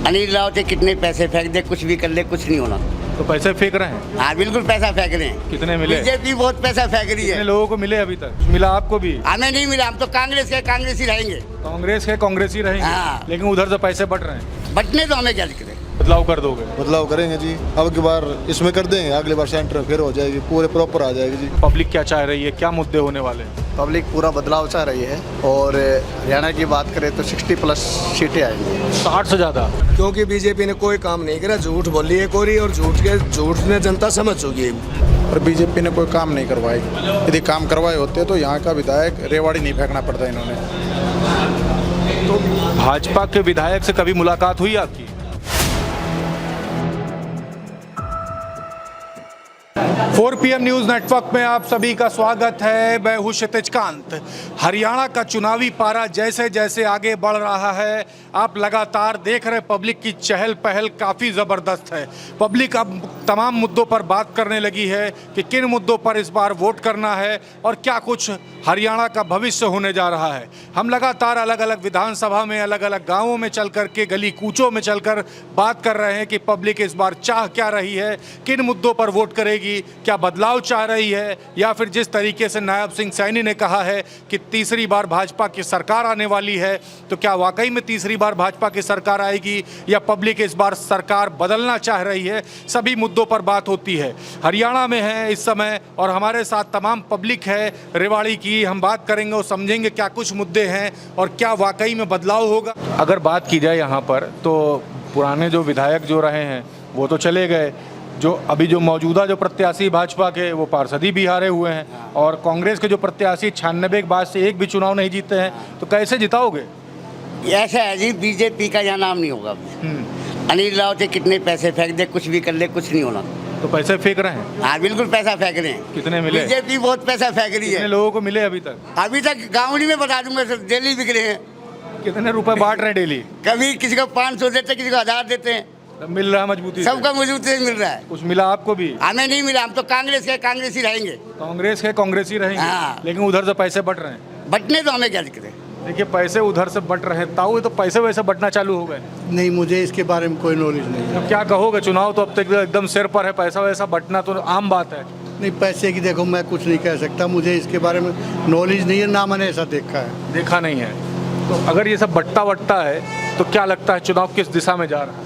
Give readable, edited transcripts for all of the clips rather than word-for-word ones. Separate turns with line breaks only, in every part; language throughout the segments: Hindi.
अनिल रावत कितने पैसे फेंक दे, कुछ भी कर ले, कुछ नहीं होना।
तो पैसे फेंक रहे हैं?
हाँ बिल्कुल पैसा फेंक रहे हैं।
कितने मिले?
बीजेपी बहुत पैसा फेंक रही
कितने
है।
लोगों को मिले अभी तक? मिला आपको भी?
हमें नहीं मिला, हम तो कांग्रेस के कांग्रेस ही रहेंगे।
कांग्रेस के कांग्रेसी रहेंगे।
हाँ।
लेकिन उधर से पैसे बट रहे हैं।
बटने तो हमें क्या करें।
बदलाव कर दोगे?
बदलाव करेंगे जी। अब की बार इसमें कर देंगे, अगली बार सेंटर फिर हो जाएगी, पूरे प्रॉपर आ जाएगी जी।
पब्लिक क्या चाह रही है, क्या मुद्दे होने वाले हैं?
पब्लिक पूरा बदलाव चाह रही है और हरियाणा की बात करें तो 60+ सीटें आएंगी।
60 से ज्यादा?
क्योंकि बीजेपी ने कोई काम नहीं करा, झूठ बोली है कोरी, और झूठ ने जनता समझ चुकी है।
और बीजेपी ने कोई काम नहीं करवाए। यदि काम करवाए होते तो यहाँ का विधायक रेवाड़ी नहीं फेंकना पड़ता इन्होंने।
तो भाजपा के विधायक से कभी मुलाकात हुई आपकी? फोर PM न्यूज नेटवर्क में आप सभी का स्वागत है। मैं हूं क्षितिज कांत। हरियाणा का चुनावी पारा जैसे जैसे आगे बढ़ रहा है, आप लगातार देख रहे पब्लिक की चहल पहल काफ़ी ज़बरदस्त है। पब्लिक अब तमाम मुद्दों पर बात करने लगी है कि किन मुद्दों पर इस बार वोट करना है और क्या कुछ हरियाणा का भविष्य होने जा रहा है। हम लगातार अलग अलग विधानसभा में, अलग अलग गाँवों में चल कर के, गली कूचों में चलकर बात कर रहे हैं कि पब्लिक इस बार चाह क्या रही है, किन मुद्दों पर वोट करेगी, क्या बदलाव चाह रही है, या फिर जिस तरीके से नायब सिंह सैनी ने कहा है कि तीसरी बार भाजपा की सरकार आने वाली है, तो क्या वाकई में तीसरी बार भाजपा की सरकार आएगी या पब्लिक इस बार सरकार बदलना चाह रही है। सभी मुद्दों पर बात होती है। हरियाणा में है इस समय और हमारे साथ तमाम पब्लिक है रेवाड़ी की। हम बात करेंगे और समझेंगे क्या कुछ मुद्दे हैं और क्या वाकई में बदलाव होगा। अगर बात की जाए यहाँ पर तो पुराने जो विधायक जो रहे हैं वो तो चले गए, जो अभी जो मौजूदा जो प्रत्याशी भाजपा के वो पार्षदी भी हारे हुए हैं, और कांग्रेस के जो प्रत्याशी 96 के बाद से एक भी चुनाव नहीं जीते हैं, तो कैसे जिताओगे?
ऐसा है जी, बीजेपी का यहाँ नाम नहीं होगा। अनिल रावत कितने पैसे फेंक दे, कुछ भी कर ले, कुछ नहीं होना।
तो पैसे फेंक रहे हैं?
हाँ बिल्कुल पैसा फेंक रहे हैं।
कितने मिले?
बीजेपी बहुत पैसा फेंक रही
कितने
है।
लोगों को मिले अभी तक?
अभी तक गाँव में बता दूंगा, डेली बिक रहे हैं।
कितने रुपए बांट रहे हैं डेली?
कभी किसी को 500 देते, किसी को 1000 देते हैं।
मिल रहा है मजबूती से?
सबका मजबूती से मिल रहा है।
कुछ मिला आपको भी?
हमें नहीं मिला, हम तो कांग्रेस के कांग्रेस ही रहेंगे।
कांग्रेस के कांग्रेसी रहेंगे।
हाँ।
लेकिन उधर से पैसे बट रहे हैं।
बटने तो हमें क्या करें।
देखिए पैसे उधर से बट रहे हैं, ताऊ तो पैसे वैसे बटना चालू हो गए?
नहीं, मुझे इसके बारे में कोई नॉलेज नहीं है।
तो क्या कहोगे, चुनाव तो अब तक एकदम सिर पर है, पैसा वैसा बटना तो आम बात है।
नहीं, पैसे की देखो मैं कुछ नहीं कह सकता, मुझे इसके बारे में नॉलेज नहीं है, ना मैंने ऐसा देखा है।
देखा नहीं है। तो अगर ये सब बट्टा बट्टा है तो क्या लगता है चुनाव किस दिशा में जा रहा है?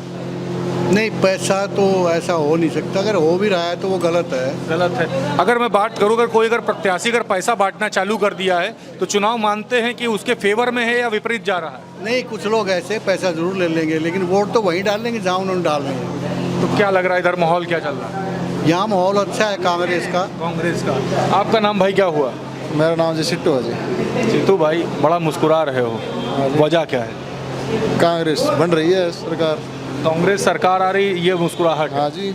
नहीं, पैसा तो ऐसा हो नहीं सकता, अगर हो भी रहा है तो वो गलत है।
गलत है। अगर मैं बात करूँ, अगर कोई प्रत्याशी अगर पैसा बांटना चालू कर दिया है तो चुनाव मानते हैं कि उसके फेवर में है या विपरीत जा रहा है?
नहीं, कुछ लोग ऐसे पैसा जरूर ले लेंगे, लेकिन वोट तो वहीं डालेंगे जहाँ उन्होंने डालने हैं।
तो क्या लग रहा है इधर माहौल क्या चल रहा है?
यहाँ माहौल अच्छा है कांग्रेस का।
कांग्रेस का। आपका नाम भाई क्या हुआ?
मेरा नाम जी सिट्टू है जी।
जीतू भाई, बड़ा मुस्कुरा रहे हो, वजह क्या है?
कांग्रेस बन रही है सरकार।
कांग्रेस सरकार आ रही, ये मुस्कुराहट?
हाँ जी।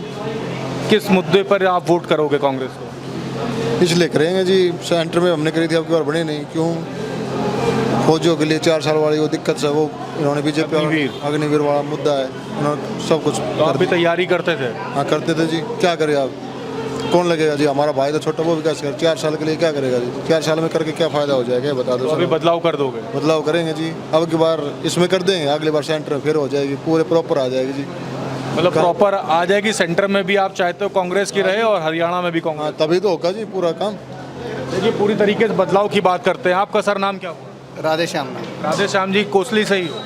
किस मुद्दे पर आप वोट करोगे कांग्रेस को?
इसलिए करेंगे जी, सेंटर में हमने करी थी, अब की बार बनी नहीं। क्यों? फौजियों के लिए 4 साल वाली वो दिक्कत है, वो इन्होंने बीजेपी अग्निवीर वाला मुद्दा है, उन्होंने सब कुछ
तो आप भी तैयारी करते थे?
हाँ करते थे जी। क्या करें आप, कौन लगेगा जी? हमारा भाई तो छोटा, वो भी कैसे कर 4 साल के लिए क्या करेगा जी? 4 साल में करके क्या फ़ायदा हो जाएगा, बता दो।
तो अभी बदलाव कर दोगे?
बदलाव करेंगे जी। अब की बार इसमें कर देंगे, अगली बार सेंटर फिर हो जाएगी, पूरे प्रॉपर आ जाएगी जी।
मतलब प्रॉपर आ जाएगी। सेंटर में भी आप चाहते हो कांग्रेस की रहे और हरियाणा में भी कांग्रेस?
हाँ, तभी तो होगा जी पूरा काम।
देखिए पूरी तरीके से बदलाव की बात करते हैं। आपका सर नाम क्या हुआ?
राधे श्याम नाम,
राधे श्याम जी। कोसली से ही हो?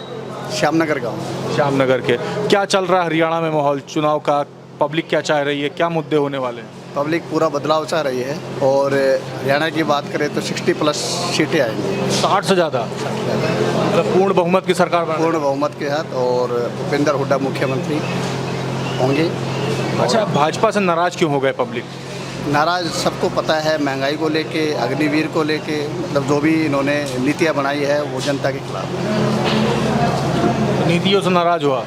श्यामनगर गाँव।
श्यामनगर के। क्या चल रहा है हरियाणा में माहौल चुनाव का? पब्लिक क्या चाह रही है, क्या मुद्दे होने वाले हैं?
पब्लिक पूरा बदलाव चाह रही है और हरियाणा की बात करें तो 60+ सीटें आएंगी।
60 से ज़्यादा? मतलब पूर्ण बहुमत की सरकार बना?
पूर्ण बहुमत के साथ, और भूपेंद्र हुड्डा मुख्यमंत्री होंगे।
अच्छा, भाजपा से नाराज क्यों हो गए पब्लिक?
नाराज सबको पता है, महंगाई को लेके, अग्निवीर को लेके, मतलब जो भी इन्होंने नीतियाँ बनाई है वो जनता के खिलाफ है।
नीतियों से नाराज हुआ।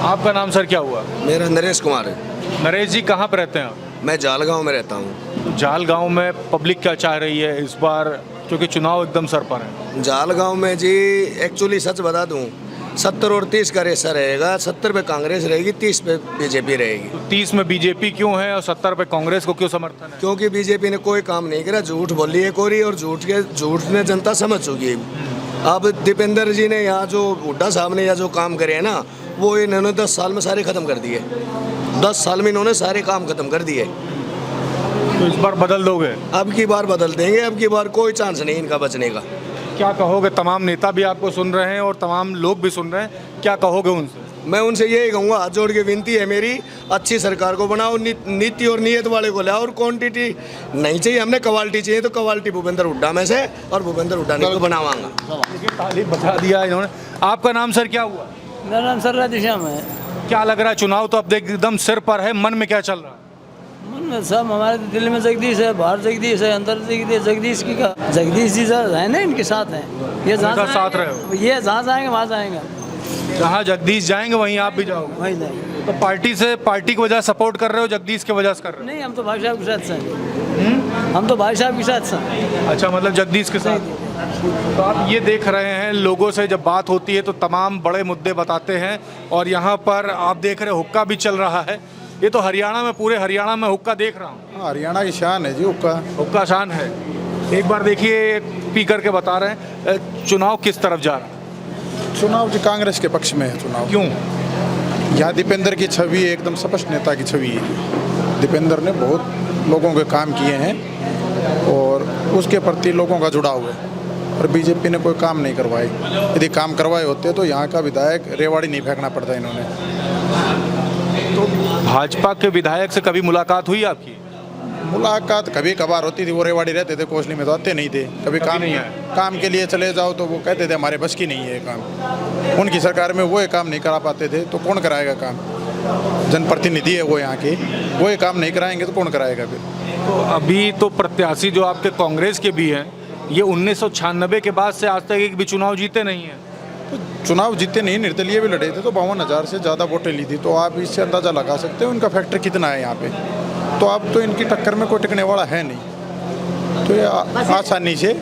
आपका नाम सर क्या हुआ?
मेरा नरेश कुमार है।
नरेश जी, कहाँ पर रहते हैं आप?
मैं जालगांव में रहता हूँ।
तो जालगांव में पब्लिक क्या चाह रही है इस बार, क्योंकि चुनाव एकदम सर पर है?
जालगांव में जी एक्चुअली सच बता दूँ, 70 और 30 का रेसा रहेगा। 70 पे कांग्रेस रहेगी, 30 पे बीजेपी रहेगी।
तो 30 में बीजेपी क्यों है और 70 पे कांग्रेस को क्यों समर्थन है?
क्योंकि बीजेपी ने कोई काम नहीं करा, झूठ बोली है कोरी, और झूठ ने जनता समझ चुकी है। अब दीपेंद्र जी ने यहाँ जो हुड्डा साहब ने यहाँ जो काम करे हैं ना, वो इन्होंने 10 साल में सारे ख़त्म कर दिए। 10 साल में इन्होंने सारे काम ख़त्म कर दिए।
तो इस बार बदल दोगे?
अब की बार बदल देंगे, अब की बार कोई चांस नहीं इनका बचने का।
क्या कहोगे? तमाम नेता भी आपको सुन रहे हैं और तमाम लोग भी सुन रहे हैं, क्या कहोगे उनसे?
मैं उनसे यही कहूँगा, हाथ जोड़ के विनती है मेरी, अच्छी सरकार को बनाओ, नीति और नियत वाले को लाओ, और क्वांटिटी नहीं चाहिए, हमने क्वालिटी चाहिए। तो क्वालिटी भूपेंद्र हुड्डा में से, और भूपेंद्र हुड्डा ने तो बनावांगा।
ताली बता दिया इन्होंने। आपका नाम सर क्या हुआ?
मेरा नाम सर राधेश्याम है।
क्या लग रहा है, चुनाव तो अब एकदम सिर पर है, मन में क्या चल रहा है?
मन में सब हमारे दिल में जगदीश है, बाहर जगदीश है, अंदर जगदीश। जगदीश की का जगदीश जी सर है ना, इनके साथ हैं। ये
उनका साथ रहे हो?
ये जहाँ जाएंगे वहाँ जाएंगे।
जहाँ जगदीश जाएंगे वहीं आप भी जाओगे?
वहीं जाएंगे।
तो पार्टी की वजह सपोर्ट कर रहे हो, जगदीश की वजह से कर रहे
नहीं, हम तो भाई साहब के साथ हैं। हम तो भाई साहब के साथ हैं।
हो? अच्छा, मतलब जगदीश के साथ। तो आप ये देख रहे हैं, लोगों से जब बात होती है तो तमाम बड़े मुद्दे बताते हैं, और यहाँ पर आप देख रहे हुक्का भी चल रहा है। ये तो हरियाणा में, पूरे हरियाणा में हुक्का देख रहा हूँ।
हरियाणा की शान है जी हुक्का।
हुक्का शान है। एक बार देखिए, पी करके बता रहे हैं, चुनाव किस तरफ जा रहा है?
चुनाव जी कांग्रेस के पक्ष में है चुनाव।
क्यों?
यहाँ दीपेंद्र की छवि एकदम स्पष्ट नेता की छवि है। दीपेंद्र ने बहुत लोगों के काम किए हैं और उसके प्रति लोगों का जुड़ाव है, और बीजेपी ने कोई काम नहीं करवाए। यदि काम करवाए होते तो यहाँ का विधायक रेवाड़ी नहीं फेंकना पड़ता इन्होंने।
तो भाजपा के विधायक से कभी मुलाकात हुई आपकी?
मुलाकात कभी कभार होती थी, वो रेवाड़ी रहते थे, कोसली में तो आते नहीं थे। कभी काम
नहीं आए?
काम के लिए चले जाओ तो वो कहते थे हमारे बस की नहीं है काम। उनकी सरकार में वो ये काम नहीं करा पाते थे, तो कौन कराएगा काम? जनप्रतिनिधि है वो यहाँ के, वो ये काम नहीं कराएंगे तो कौन कराएगा फिर?
तो अभी तो प्रत्याशी जो आपके कांग्रेस के भी हैं, ये 1996 के बाद से आज तक एक भी चुनाव जीते नहीं हैं।
तो चुनाव जीते नहीं, निर्दलीय भी लड़े थे तो 52,000 से ज़्यादा वोटें ली थी। तो आप इससे अंदाज़ा लगा सकते हो इनका फैक्टर कितना है यहाँ पे। तो अब तो इनकी टक्कर में कोई टिकने वाला है नहीं, तो ये आसानी से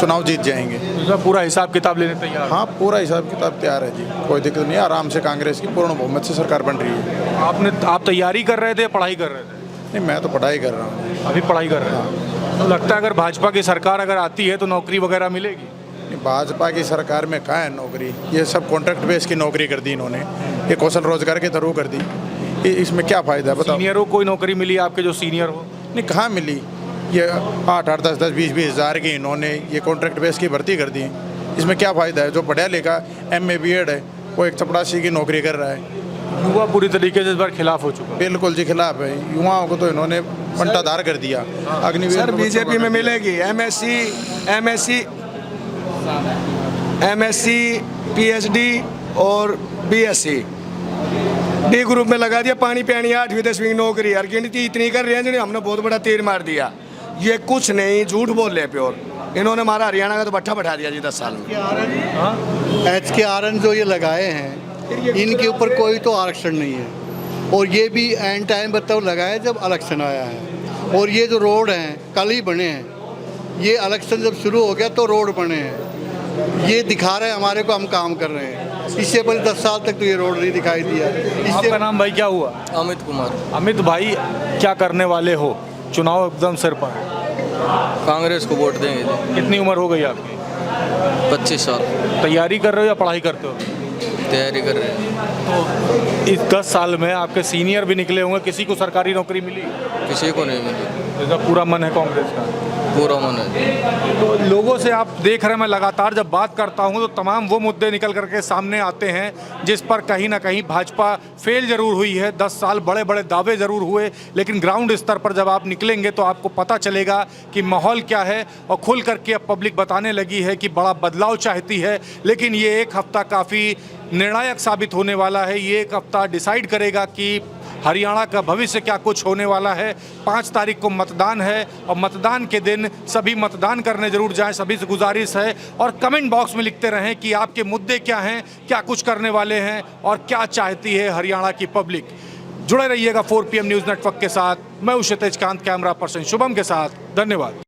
चुनाव जीत जाएंगे।
उसका पूरा हिसाब किताब लेने तैयार?
हाँ, पूरा हिसाब किताब तैयार है जी, कोई दिक्कत नहीं है। आराम से कांग्रेस की पूर्ण बहुमत से सरकार बन रही है।
आप तैयारी कर रहे थे या पढ़ाई कर रहे थे?
नहीं, मैं तो पढ़ाई कर रहा हूँ।
अभी पढ़ाई कर रहे हैं। तो लगता है अगर भाजपा की सरकार अगर आती है तो नौकरी वगैरह मिलेगी?
भाजपा की सरकार में कहाँ है नौकरी? ये सब कॉन्ट्रैक्ट बेस की नौकरी कर दी इन्होंने, ये कौशल रोजगार के थ्रू कर दी। इसमें क्या फ़ायदा है बताओ?
सीनियरों कोई नौकरी मिली आपके जो सीनियर हो?
नहीं, कहाँ मिली? ये 8-8, 10-10, 20-20 हज़ार की इन्होंने ये कॉन्ट्रैक्ट बेस की भर्ती कर दी। इसमें क्या फ़ायदा है? जो पढ़ा लिखा MA BEd है वो एक चपरासी की नौकरी कर रहा है।
युवा पूरी तरीके से इस बार खिलाफ हो चुका है।
बिल्कुल जी खिलाफ है। युवाओं को तो इन्होंने पंटाधार कर दिया। अग्निवीर
सर बीजेपी में मिलेगी MSc PhD और BSc डी ग्रुप में लगा दिया। पानी पियानी 8वीं 10वीं नौकरी हर गिनती इतनी कर रहे हैं जिन्हें हमने बहुत बड़ा तीर मार दिया। ये कुछ नहीं, झूठ बोल रहे प्योर। इन्होंने हमारा हरियाणा का तो भट्ठा बैठा दिया जी 10 साल में।
HKRN जो ये लगाए हैं, इनके ऊपर कोई तो आरक्षण नहीं है, और ये भी एंड टाइम बताओ लगाए जब इलेक्शन आया है। और ये जो रोड हैं कल ही बने हैं, ये इलेक्शन जब शुरू हो गया तो रोड बने हैं। ये दिखा रहे हैं हमारे को हम काम कर रहे हैं। इससे पहले 10 साल तक तो ये रोड नहीं दिखाई दिया।
आपका नाम भाई क्या हुआ?
अमित कुमार।
अमित भाई, क्या करने वाले हो? चुनाव एकदम सिर पर है,
कांग्रेस को वोट देंगे।
कितनी उम्र हो गई आपकी?
25 साल।
तैयारी कर रहे हो या पढ़ाई करते हो?
तैयारी कर रहे हैं।
इस 10 साल में आपके सीनियर भी निकले होंगे, किसी को सरकारी नौकरी मिली?
किसी को नहीं मिली।
इसका पूरा मन है कांग्रेस का?
पूरा मन है।
तो लोगों से आप देख रहे हैं, मैं लगातार जब बात करता हूं तो तमाम वो मुद्दे निकल करके सामने आते हैं जिस पर कहीं ना कहीं भाजपा फेल जरूर हुई है। 10 साल बड़े बड़े दावे जरूर हुए, लेकिन ग्राउंड स्तर पर जब आप निकलेंगे तो आपको पता चलेगा कि माहौल क्या है। और खुल करके अब पब्लिक बताने लगी है कि बड़ा बदलाव चाहती है। लेकिन ये एक हफ्ता काफ़ी निर्णायक साबित होने वाला है। ये एक हफ्ता डिसाइड करेगा कि हरियाणा का भविष्य क्या कुछ होने वाला है। 5 तारीख को मतदान है, और मतदान के दिन सभी मतदान करने जरूर जाएं। सभी से गुजारिश है, और कमेंट बॉक्स में लिखते रहें कि आपके मुद्दे क्या हैं, क्या कुछ करने वाले हैं, और क्या चाहती है हरियाणा की पब्लिक। जुड़े रहिएगा 4 PM न्यूज़ नेटवर्क के साथ। मैं हूं क्षितिज कांत, कैमरा पर्सन शुभम के साथ। धन्यवाद।